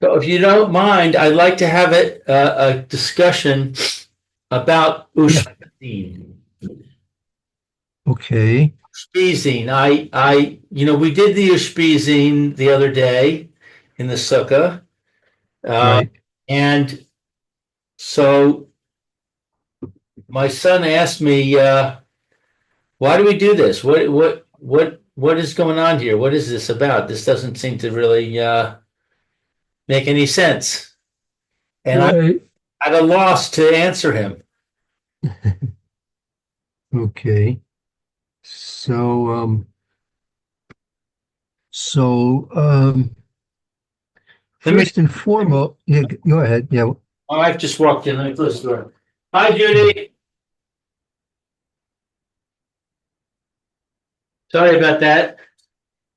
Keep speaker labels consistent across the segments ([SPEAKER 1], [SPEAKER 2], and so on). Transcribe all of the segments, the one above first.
[SPEAKER 1] So if you don't mind, I'd like to have a discussion about
[SPEAKER 2] Yeah.
[SPEAKER 1] Ushpizin.
[SPEAKER 2] Okay.
[SPEAKER 1] Ushpizin. We did the Ushpizin the other day in the sukkah. Uh,
[SPEAKER 2] Right.
[SPEAKER 1] and so my son asked me, why do we do this? What is going on here? What is this about? This doesn't seem to really, make any sense. And I'm
[SPEAKER 2] Right.
[SPEAKER 1] at a loss to answer him.
[SPEAKER 2] Okay. So, so
[SPEAKER 1] Let me,
[SPEAKER 2] first and foremost, yeah, go ahead. Yeah.
[SPEAKER 1] my wife just walked in. Let me close the door. Hi, Judy. Sorry about that.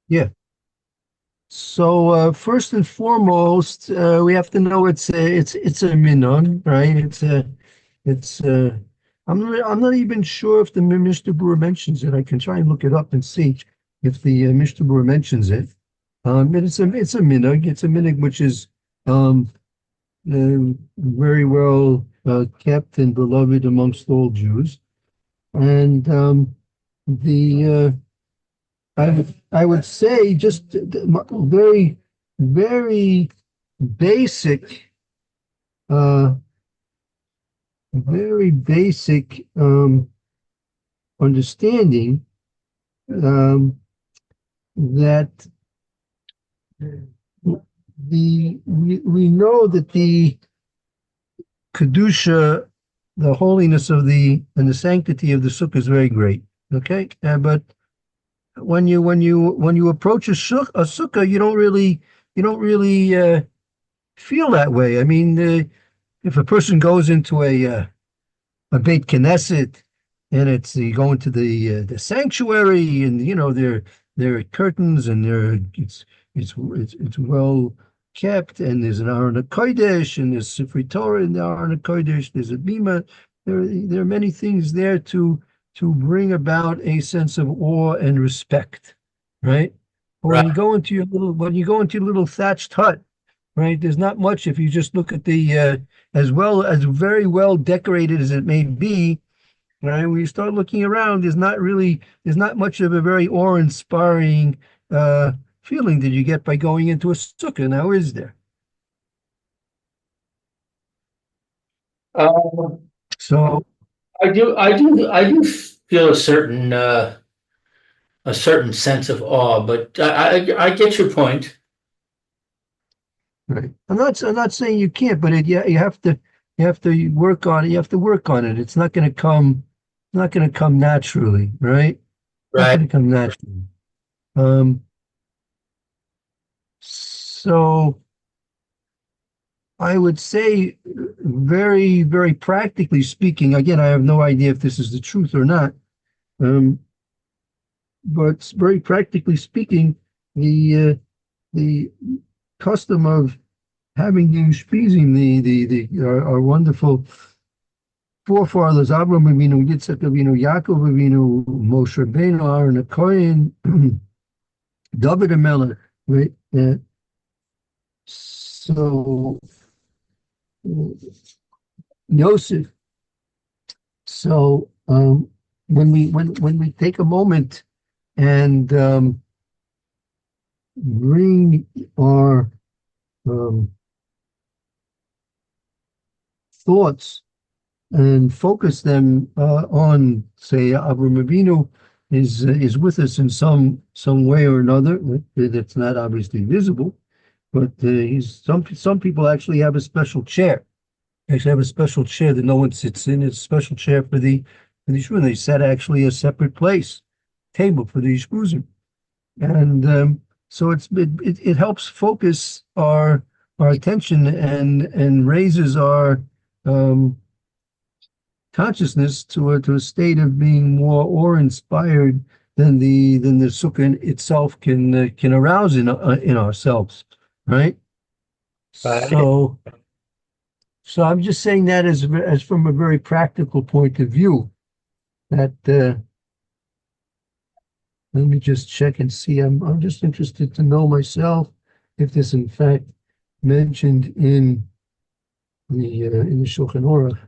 [SPEAKER 2] Yeah. So, first and foremost, we have to know it's a minhag, right? It's I'm not even sure if the Mr. Brewer mentions it. I can try and look it up and see if the Mr. Brewer mentions it. And it's a minhag. It's a minhag which is um very well kept and beloved amongst all Jews. And the I would say just very very basic uh, very basic understanding um, that we know that the kedusha, the holiness of the and the sanctity of the sukkah is very great. Okay, but when you approach a sukkah, you don't really feel that way. I mean, if a person goes into a Beit Knesset and it's you go into the sanctuary and there are curtains and it's well kept and there's an Aron HaKodesh and there's Sifrei Torah in the Aron HaKodesh, there's a bima. There are many things there to bring about a sense of awe and respect, right? But
[SPEAKER 1] Right.
[SPEAKER 2] when you go into your little thatched hut, right? There's not much if you just look at the as well as very well decorated as it may be, right? When you start looking around, there's not much of a very awe-inspiring feeling that you get by going into a sukkah. Now, is there?
[SPEAKER 1] Um,
[SPEAKER 2] So,
[SPEAKER 1] I do feel a certain sense of awe, but I get your point.
[SPEAKER 2] right. I'm not saying you can't, but yeah, you have to work on it. You have to work on it. It's not going to come naturally, right? Not
[SPEAKER 1] Right.
[SPEAKER 2] going to come naturally. Um, so I would say, very, very practically speaking, again, I have no idea if this is the truth or not, um, but very practically speaking, the custom of having the Ushpizin, our wonderful forefathers, Abraham Avinu, Yitzchak Avinu, Yaakov Avinu, Moshe Rabbeinu, Aaron HaKohen, David HaMelech, right? So Yosef. So when we take a moment and bring our um, thoughts and focus them on, say, Avraham Avinu is with us in some way or another. That's not obviously visible, but some people actually have a special chair. Actually have a special chair that no one sits in. It's a special chair for the shul. They set actually a separate place, table for the Ushpizin. And so it helps focus our attention and raises our um, consciousness to a state of being more awe-inspired than the sukkah itself can arouse in ourselves, right?
[SPEAKER 1] Right.
[SPEAKER 2] So I'm just saying that as from a very practical point of view. That let me just check and see. I'm just interested to know myself if this in fact mentioned in the Shulchan Aruch.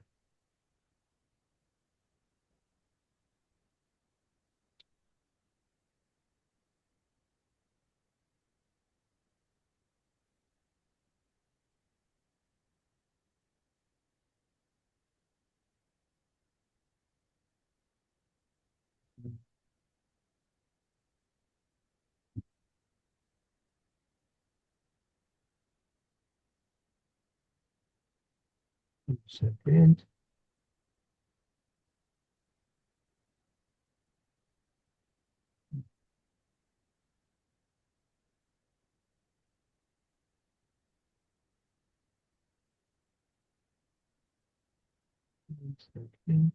[SPEAKER 2] One second. One second.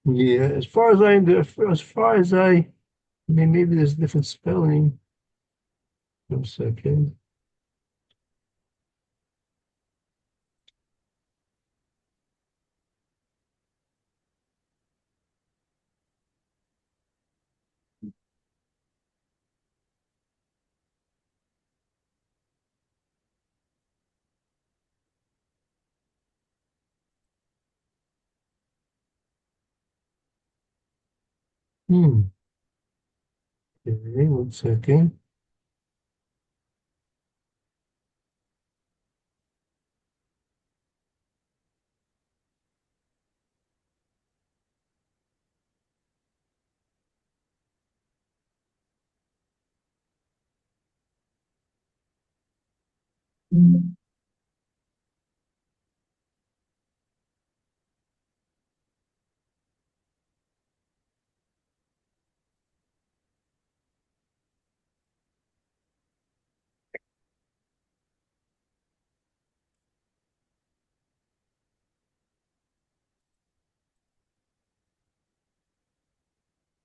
[SPEAKER 2] Yeah, as far as I mean, maybe there's different spelling. One second. Hmm. Okay, one second.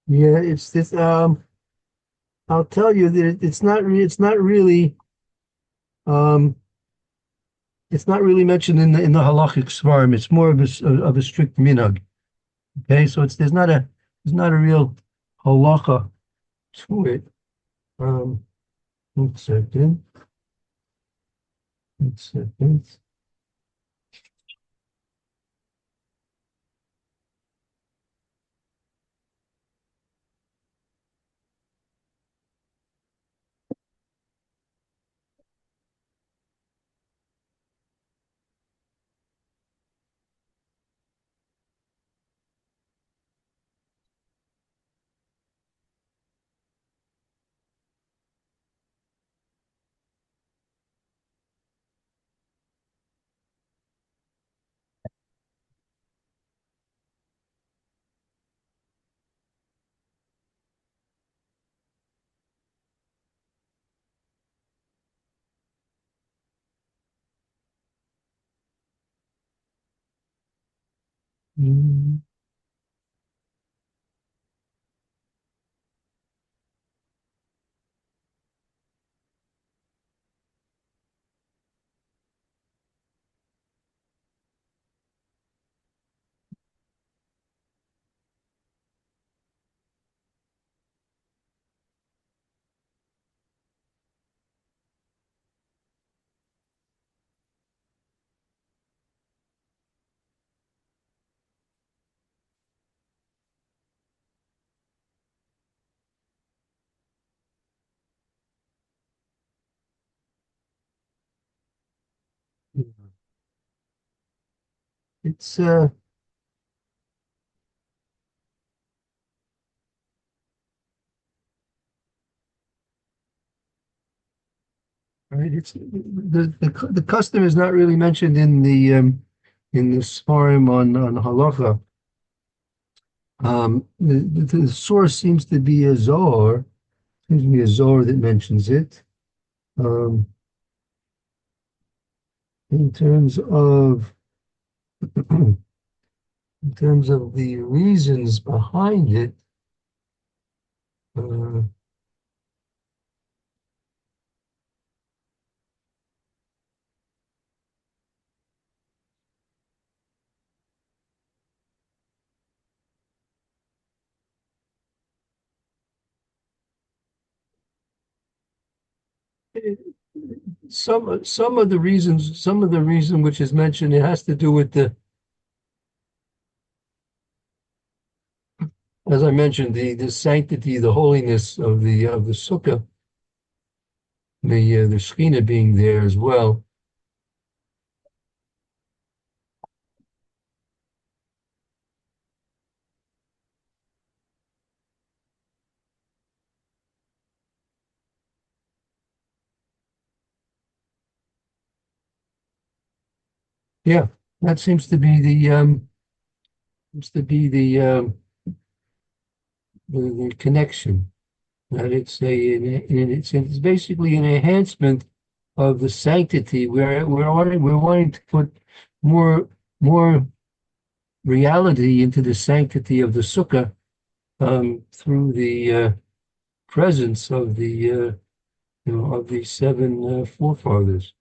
[SPEAKER 2] Yeah, it's this. I'll tell you that um, it's not really mentioned in the halachic svarim. It's more of a strict minhag. Okay, so there's not a real halacha to it. Um, one second, one second. Mm, It's right. It's the custom is not really mentioned in the svarim on halacha. The source seems to be a Zohar. Seems to be a Zohar that mentions it. Um, in terms of in terms of the reasons behind it, uh, some of the reason which is mentioned, it has to do with the, as I mentioned, the sanctity, the holiness of the sukkah, the Shekhinah being there as well. Yeah, that seems to be the connection. That it's basically an enhancement of the sanctity. We're wanting to put more more reality into the sanctity of the sukkah through the presence of the of the seven forefathers.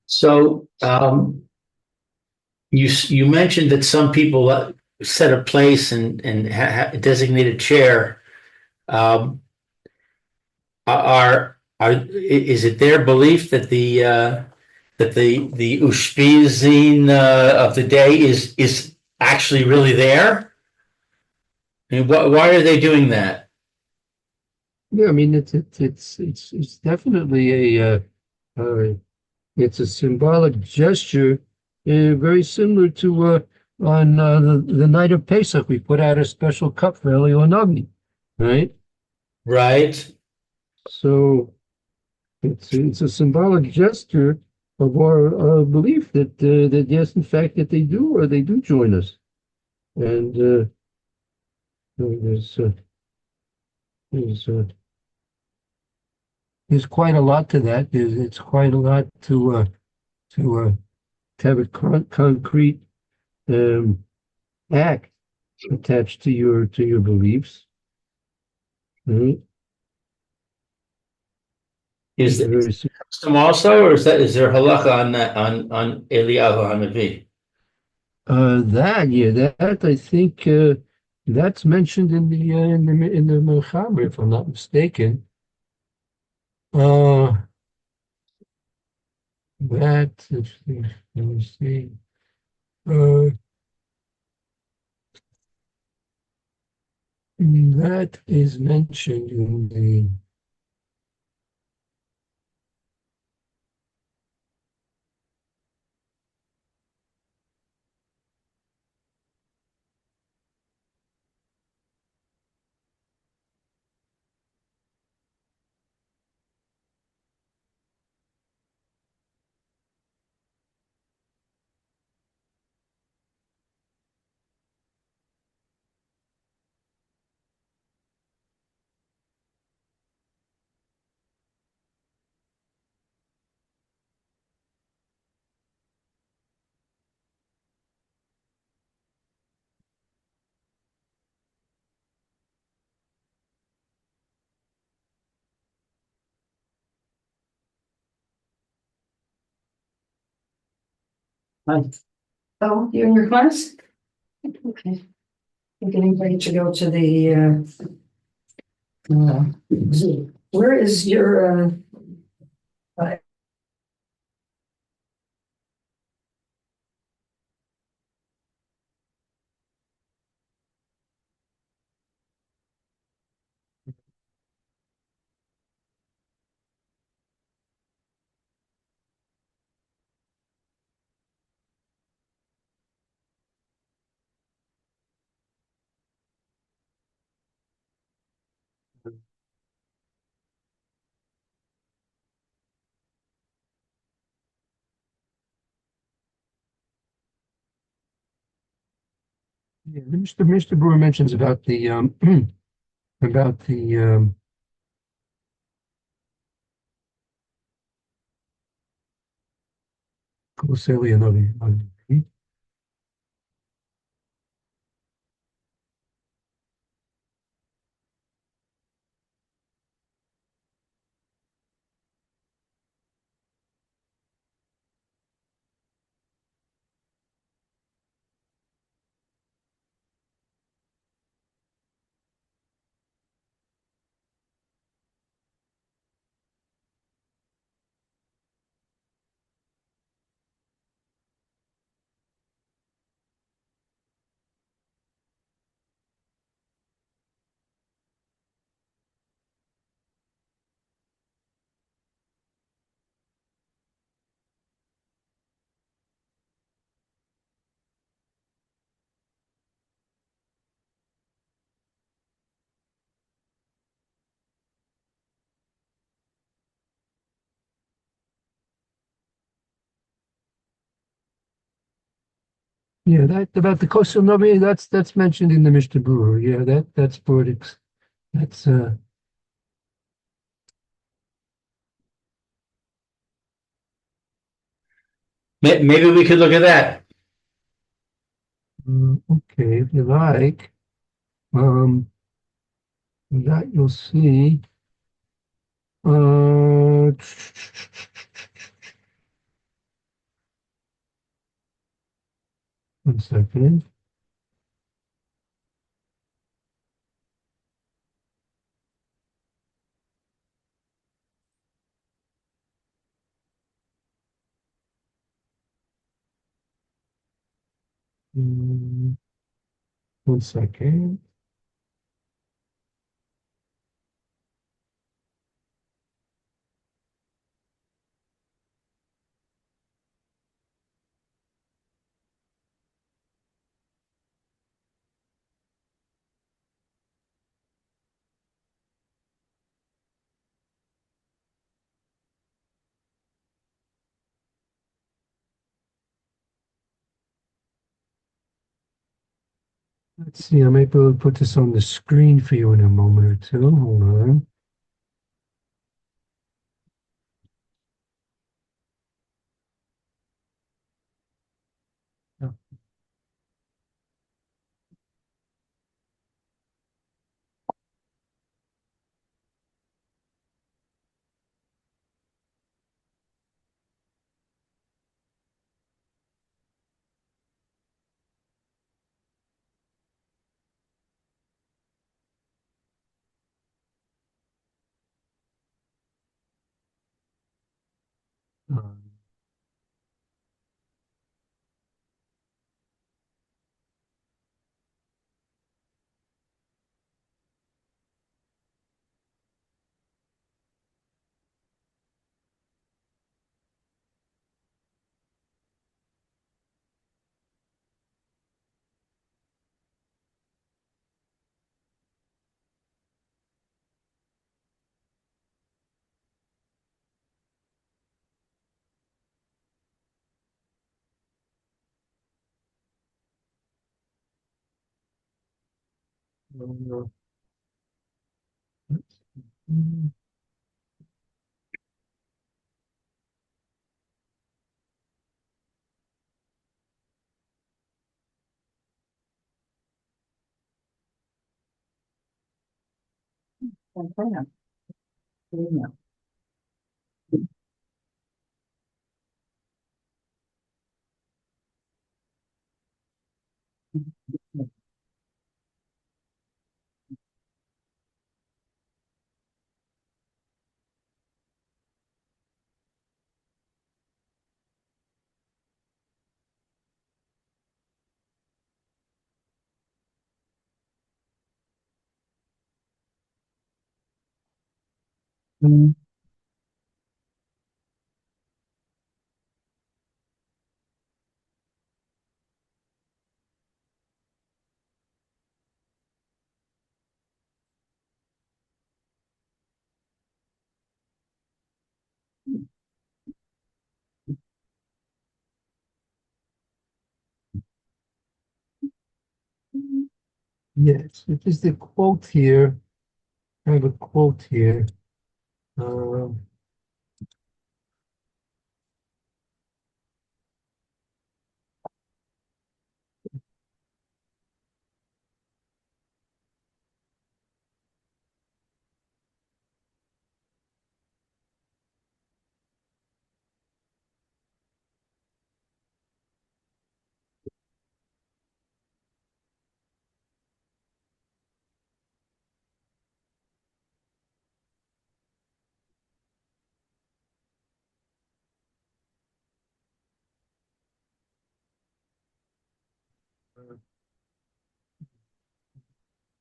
[SPEAKER 1] So you mentioned that some people set a place and designate a chair. Um, is it their belief that the Ushpizin of the day is actually really there? I mean, why are they doing that?
[SPEAKER 2] Yeah, I mean it's definitely uh, it's a symbolic gesture, very similar to on the night of Pesach we put out a special cup for Elionami, right?
[SPEAKER 1] Right?
[SPEAKER 2] So it's a symbolic gesture of our belief that yes, in fact, that they do join us, and there's there's there's quite a lot to that. It's quite a lot to to have a concrete um, act attached to your beliefs. Right?
[SPEAKER 1] Is
[SPEAKER 2] It's
[SPEAKER 1] it
[SPEAKER 2] very
[SPEAKER 1] custom also, or is there halacha on that on Eliyahu Hanavi?
[SPEAKER 2] that yeah that I think that's mentioned in the Mechaber, if I'm not mistaken. Uh, that let me see. Uh, that is mentioned in the.
[SPEAKER 3] Oh, you're in your class? Okay. I'm getting ready to go to the zoo. Where is your
[SPEAKER 2] Yeah, Mr. Brewer mentions about the about the Colosseum of the. Yeah, that about the coastal Novi, that's mentioned in the Mishnah Brewer. Yeah, that's Bordix. That's
[SPEAKER 1] Maybe we could look at that.
[SPEAKER 2] okay, if you like. Um, that you'll see. Uh, one second. Mm, one second. Let's see. I might be able to put this on the screen for you in a moment or two. Hold on. Um, let's see.
[SPEAKER 3] Okay. Yeah.
[SPEAKER 2] Mm, yes, it is the quote here. I have a quote here. Um,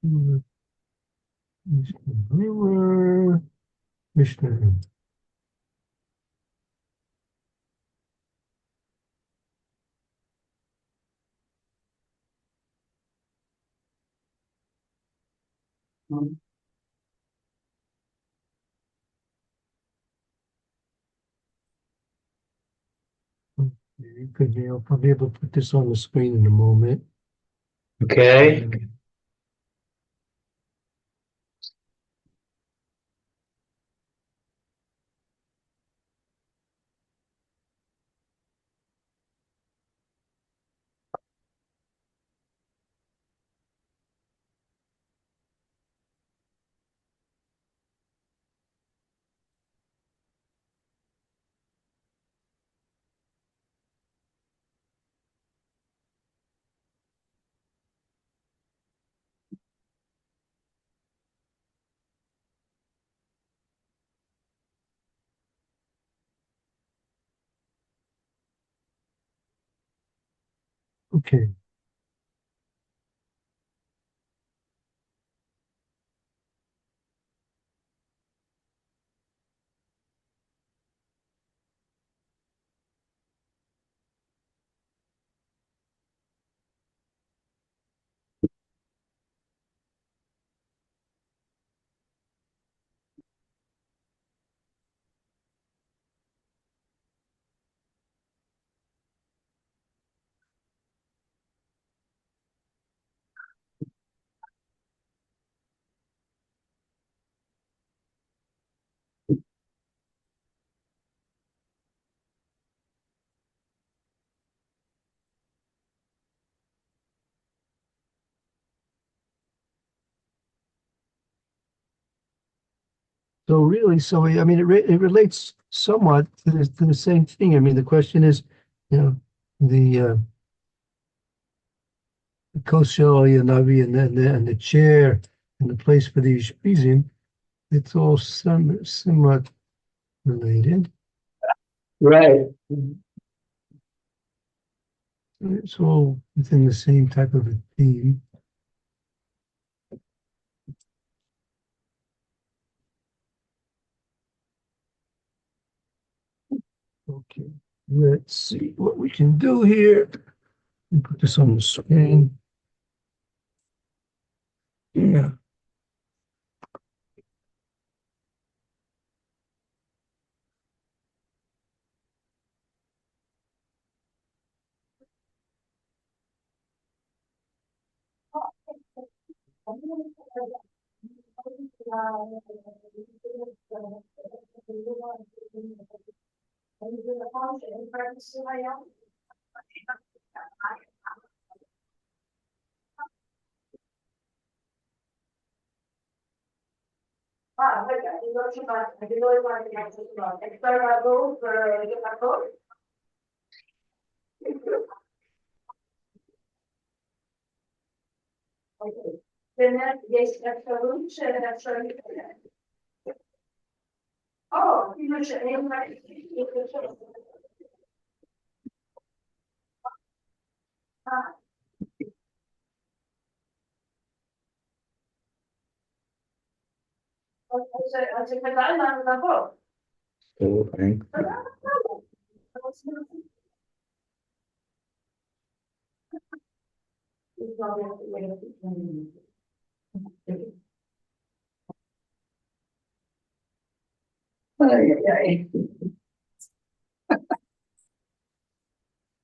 [SPEAKER 2] Mishnah Brewer, Mishnah.
[SPEAKER 3] Um,
[SPEAKER 2] Okay. Okay, I'll probably be able to put this on the screen in a moment.
[SPEAKER 1] Okay.
[SPEAKER 2] Okay. So really, so I mean, it relates somewhat to the same thing. I mean, the question is, you know, the Kosher Navi and the chair and the place for the Ushpizin, it's all somewhat related.
[SPEAKER 1] Right.
[SPEAKER 2] It's all within the same type of a theme. Okay, let's see what we can do here. Put this on the screen. Yeah.
[SPEAKER 1] Okay.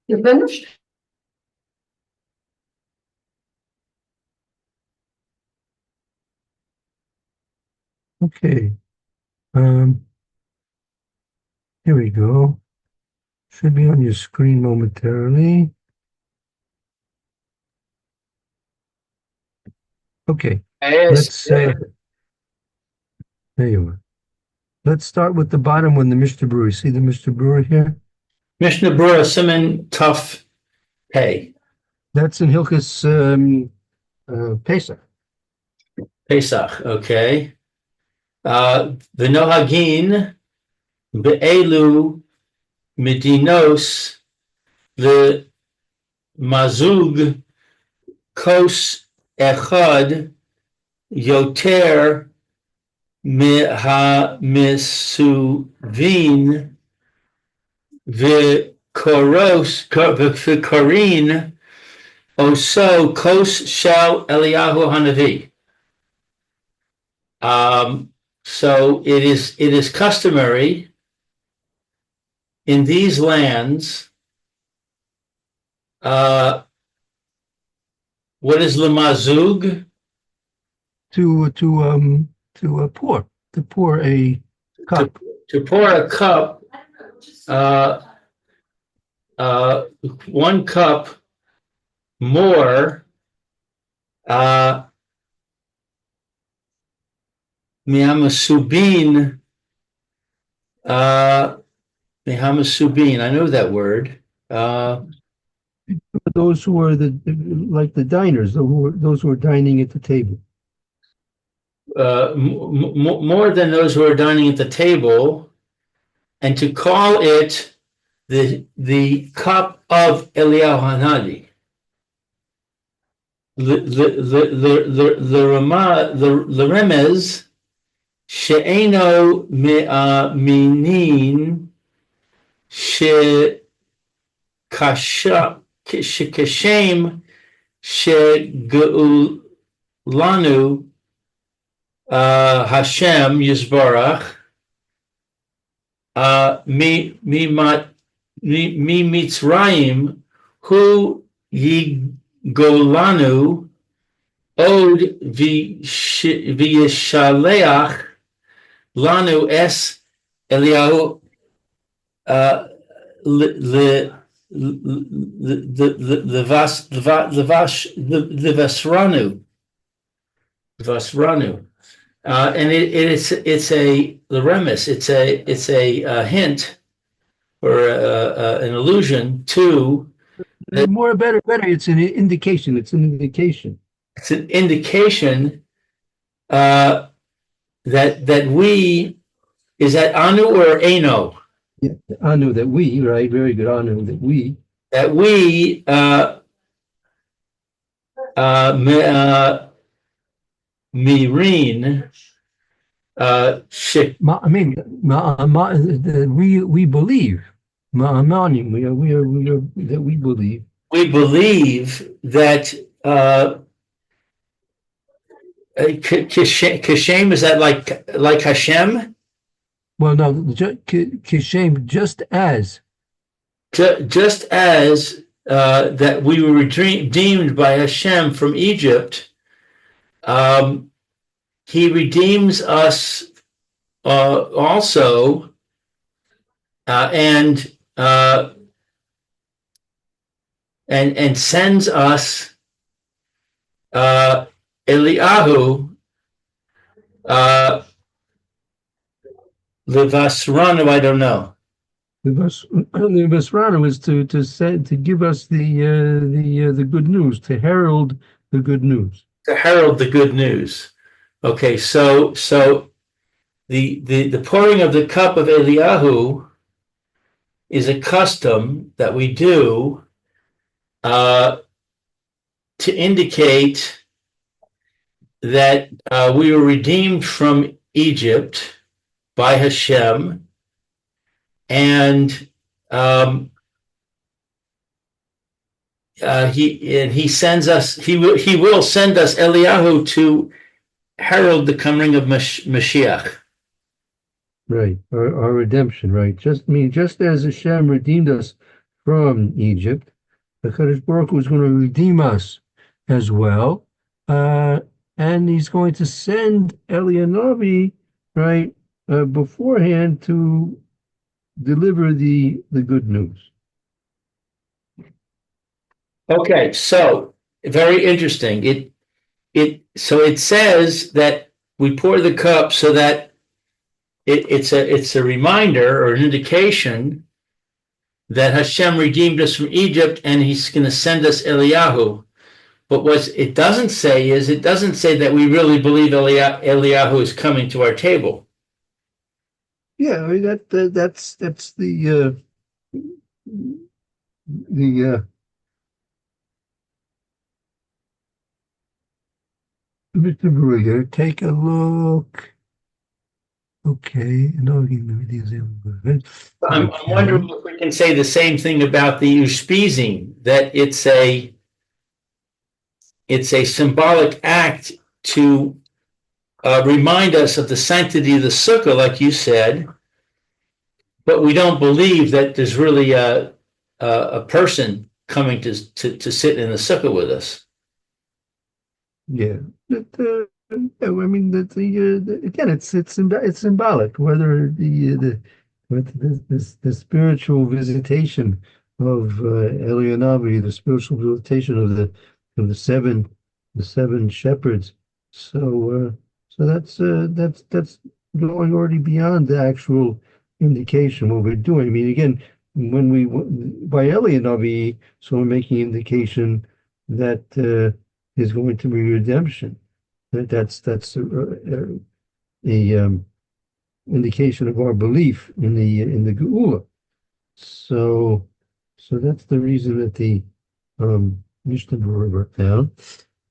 [SPEAKER 3] You finished?
[SPEAKER 2] Okay. Here we go. Should be on your screen momentarily. Okay.
[SPEAKER 1] Yes.
[SPEAKER 2] Let's there you are. Let's start with the bottom one, the Mr. Brewer. See the Mr. Brewer here?
[SPEAKER 1] Mishnah Berurah Simon Tough Pay.
[SPEAKER 2] That's in Hilchus Pesach.
[SPEAKER 1] Pesach. Okay. V'nohagin be'elu medinos the mazug kos echad yoter מהמסווין וקורין עושו כוס של אליהו הנביא. So it is customary in these lands Uh, what is lemazug?
[SPEAKER 2] To pour a
[SPEAKER 1] To,
[SPEAKER 2] cup.
[SPEAKER 1] to pour a cup, uh, uh, 1 cup more, mihamasubin, mihamasubin. I know that word.
[SPEAKER 2] Those who are like the diners, those who are dining at the table.
[SPEAKER 1] More than those who are dining at the table, and to call it the cup of Eliyahu Hanadi. The remez she'eno minin shekashem shegeulanu Hashem Yisbarach mi Mitzrayim hu yigolanu od v'yishaleach lanu es Eliyahu the Vasranu. And it's a the remes. It's a hint or an allusion to.
[SPEAKER 2] Better. It's an indication. It's an indication.
[SPEAKER 1] It's an indication that we is that anu or eno.
[SPEAKER 2] Yeah, anu that we, right? Very good. Anu that we
[SPEAKER 1] mirin.
[SPEAKER 2] We believe. That we believe.
[SPEAKER 1] We believe that Kishem, is that like Hashem?
[SPEAKER 2] Well, no, Kishem, just as
[SPEAKER 1] that we were redeemed by Hashem from Egypt. He redeems us also, and sends us Eliyahu Levasranu. I don't know.
[SPEAKER 2] The Vasrana is to give us the good news, to herald the good news.
[SPEAKER 1] To herald the good news. Okay, so the pouring of the cup of Eliyahu is a custom that we do to indicate that we were redeemed from Egypt by Hashem, and he sends us. He will send us Eliyahu to herald the coming of Mashiach.
[SPEAKER 2] Right, our redemption. Right, just as Hashem redeemed us from Egypt, the Kadosh Baruch Hu is going to redeem us as well, and He's going to send Eliyahu, right, beforehand to deliver the good news.
[SPEAKER 1] Okay, so very interesting. It says that we pour the cup so that it's a reminder or an indication that Hashem redeemed us from Egypt and He's going to send us Eliyahu. But what it doesn't say that we really believe Eliyahu is coming to our table.
[SPEAKER 2] Yeah, I mean, that's the Mr. Brugger, take a look. Okay, no,
[SPEAKER 1] I'm wondering if we can say the same thing about the Ushpizin, that it's a symbolic act to remind us of the sanctity of the sukkah, like you said, but we don't believe that there's really a person coming to sit in the sukkah with us.
[SPEAKER 2] Yeah, yeah, I mean that again, it's symbolic. Whether the spiritual visitation of Elianavi, the spiritual visitation of the seven shepherds. So that's going already beyond the actual indication what we're doing. I mean, again, when we by Elianavi, so we're making indication that. Is going to be redemption. That's a indication of our belief in the Geula. So that's the reason that the Mishnah Berurah wrote down,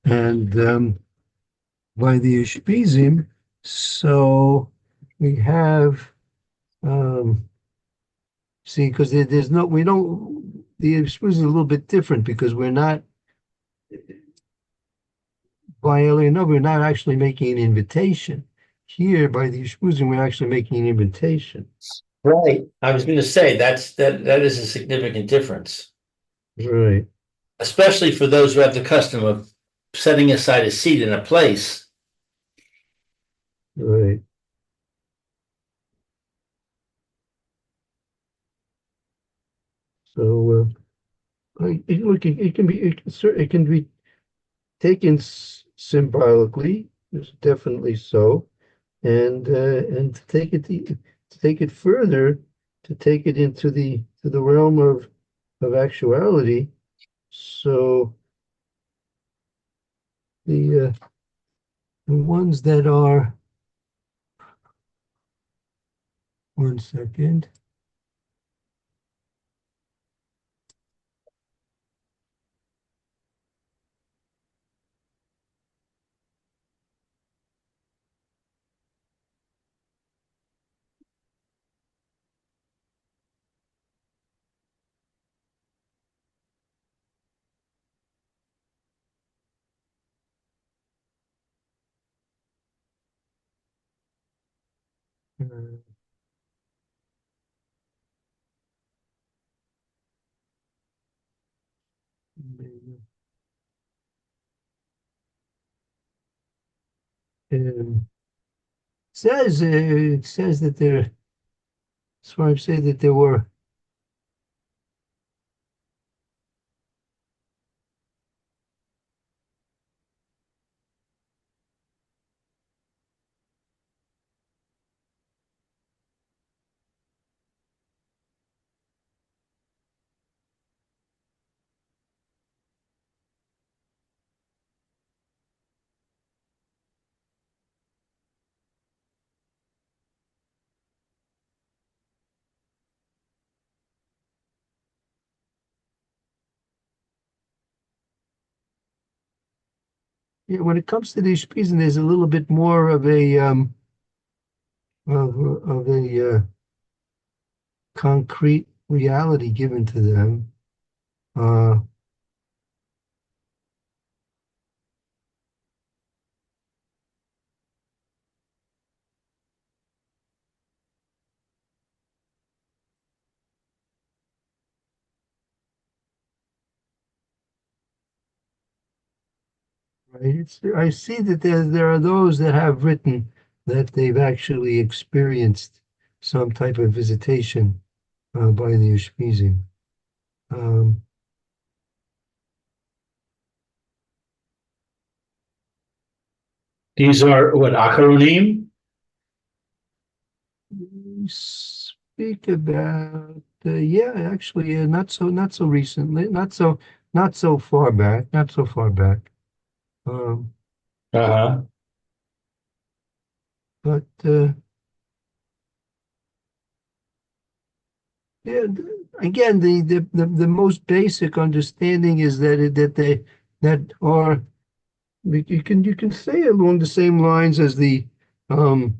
[SPEAKER 2] and by the Ushpizin, so we have see because there's no we don't the Ushpizin is a little bit different because we're not. By Eliyahu, we're not actually making an invitation. Here, by the Ushpizin, we're actually making an invitation.
[SPEAKER 1] Right. I was going to say that is a significant difference,
[SPEAKER 2] Right,
[SPEAKER 1] especially for those who have the custom of setting aside a seat in a place.
[SPEAKER 2] right. So, look, it can be taken symbolically. It's definitely so, and to take it further, to take it into the realm of actuality. So the ones that are, one second. Uh, Um, it says that there, as far as say that there were, yeah, when it comes to the Ushpizin, there's a little bit more of a concrete reality given to them. Uh, right. I see that there are those that have written that they've actually experienced some type of visitation by the Ushpizin. Um,
[SPEAKER 1] These are what, Acharonim?
[SPEAKER 2] we speak about yeah, actually, not so recently, not so far back, not so far back. Um,
[SPEAKER 1] Uh-huh.
[SPEAKER 2] but yeah, again, the most basic understanding is that they that are you can say along the same lines as the um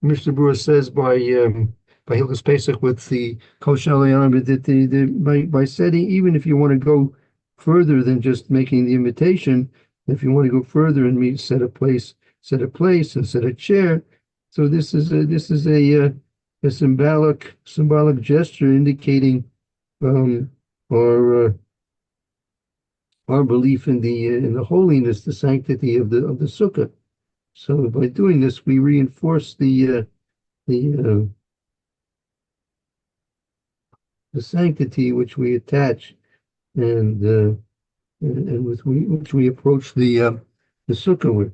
[SPEAKER 2] Mr. Brewer says by Hilchos Pesach with the Kosher Alayam that by setting, even if you want to go further than just making the invitation, if you want to go further and set a place and set a chair. So this is a symbolic gesture indicating our belief in the holiness, the sanctity of the sukkah. So by doing this, we reinforce the the sanctity which we attach and with which we approach the sukkah with.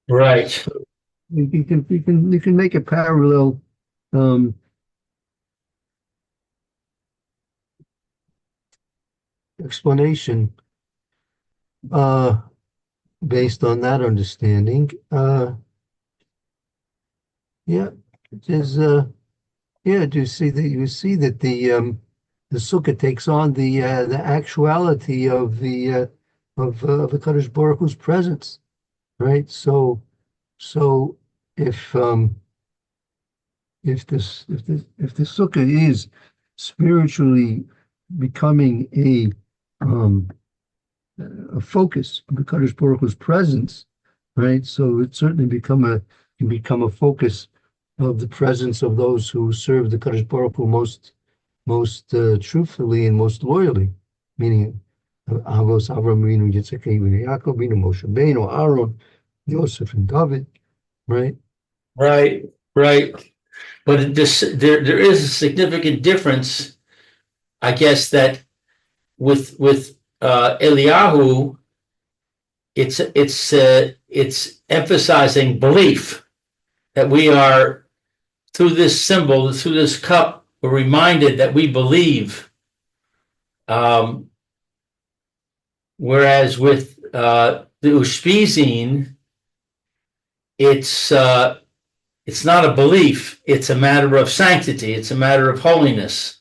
[SPEAKER 1] Right.
[SPEAKER 2] You can make a parallel um, explanation uh, based on that understanding. Yeah, there's yeah. Do you see that the sukkah takes on the actuality of the Kadosh Baruch Hu's presence, right? So if if the sukkah is spiritually becoming um, a focus of the Kadosh Baruch Hu's presence, right? So it certainly can become a focus of the presence of those who serve the Kadosh Baruch Hu most truthfully and most loyally, meaning Avos, Avram Avinu, Yitzchak, Avinu, Yaakov, Avinu, Moshe Rabbeinu, Aaron, Joseph, and David, right?
[SPEAKER 1] Right. Right. But there is a significant difference, I guess, that with Eliyahu, it's emphasizing belief that we are, through this symbol, through this cup, we're reminded that we believe. Whereas with the Ushpizin, it's not a belief; it's a matter of sanctity. It's a matter of holiness.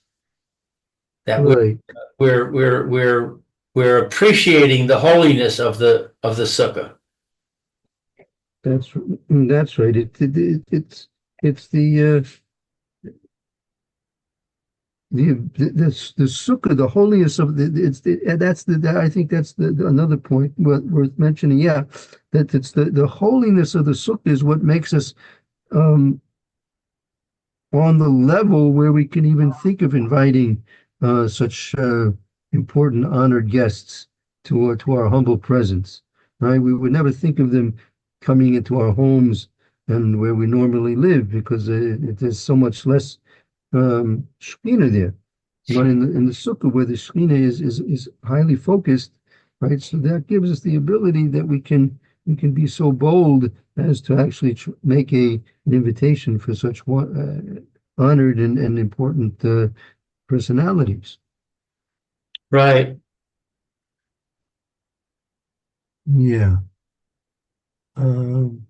[SPEAKER 1] That
[SPEAKER 2] Right.
[SPEAKER 1] we're appreciating the holiness of the sukkah.
[SPEAKER 2] That's right. It's the sukkah, the holiness of that's I think that's another point worth mentioning. Yeah, that it's the holiness of the sukkah is what makes us um, on the level where we can even think of inviting such important honored guests to our humble presence. Right, we would never think of them coming into our homes and where we normally live because there's so much less Shekhinah there. But in the sukkah where the Shekhinah is highly focused, right? So that gives us the ability that we can be so bold as to actually make an invitation for such honored and important personalities.
[SPEAKER 1] Right.
[SPEAKER 2] Yeah. Um,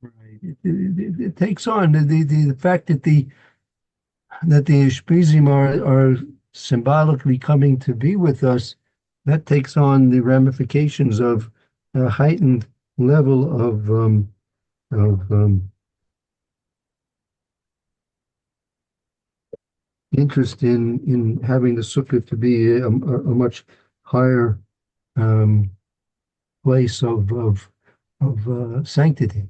[SPEAKER 2] right. It takes on the fact that the Ushpizin are symbolically coming to be with us, that takes on the ramifications of a heightened level of interest in having the sukkah to be a much higher um, place of sanctity.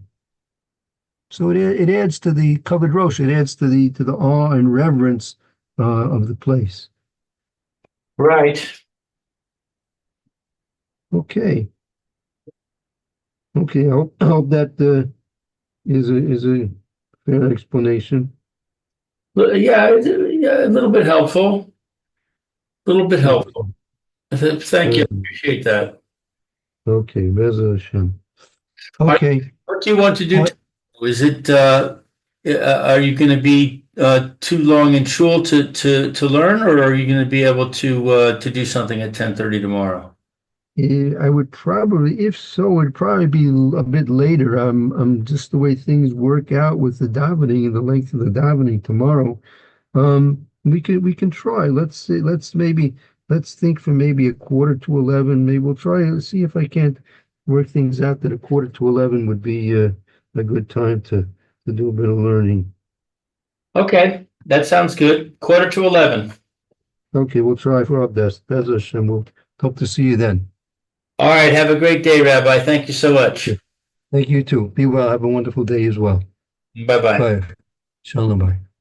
[SPEAKER 2] So it adds to the covered rosh. It adds to the awe and reverence of the place.
[SPEAKER 1] Right.
[SPEAKER 2] Okay. Okay. I hope that is a fair explanation.
[SPEAKER 1] Well, yeah, yeah, a little bit helpful. A little bit helpful. Thank you. I appreciate that.
[SPEAKER 2] Okay. B'ezras Hashem.
[SPEAKER 1] All right,
[SPEAKER 2] Okay.
[SPEAKER 1] what do you want to do?
[SPEAKER 2] What-
[SPEAKER 1] Is it are you going to be too long in shul to learn, or are you going to be able to do something at 10:30 tomorrow?
[SPEAKER 2] I would probably, if so, it'd probably be a bit later. Just the way things work out with the davening and the length of the davening tomorrow. We can try. Let's think for maybe a quarter to 11. Maybe we'll try and see if I can't work things out that a quarter to 11 would be a good time to do a bit of learning.
[SPEAKER 1] Okay, that sounds good. Quarter to 11.
[SPEAKER 2] Okay, we'll try for our best. Bezos, and we'll hope to see you then.
[SPEAKER 1] All right. Have a great day, Rabbi. Thank you so much.
[SPEAKER 2] Thank you too. Be well. Have a wonderful day as well.
[SPEAKER 1] Bye bye.
[SPEAKER 2] Bye. Shalom. Bye.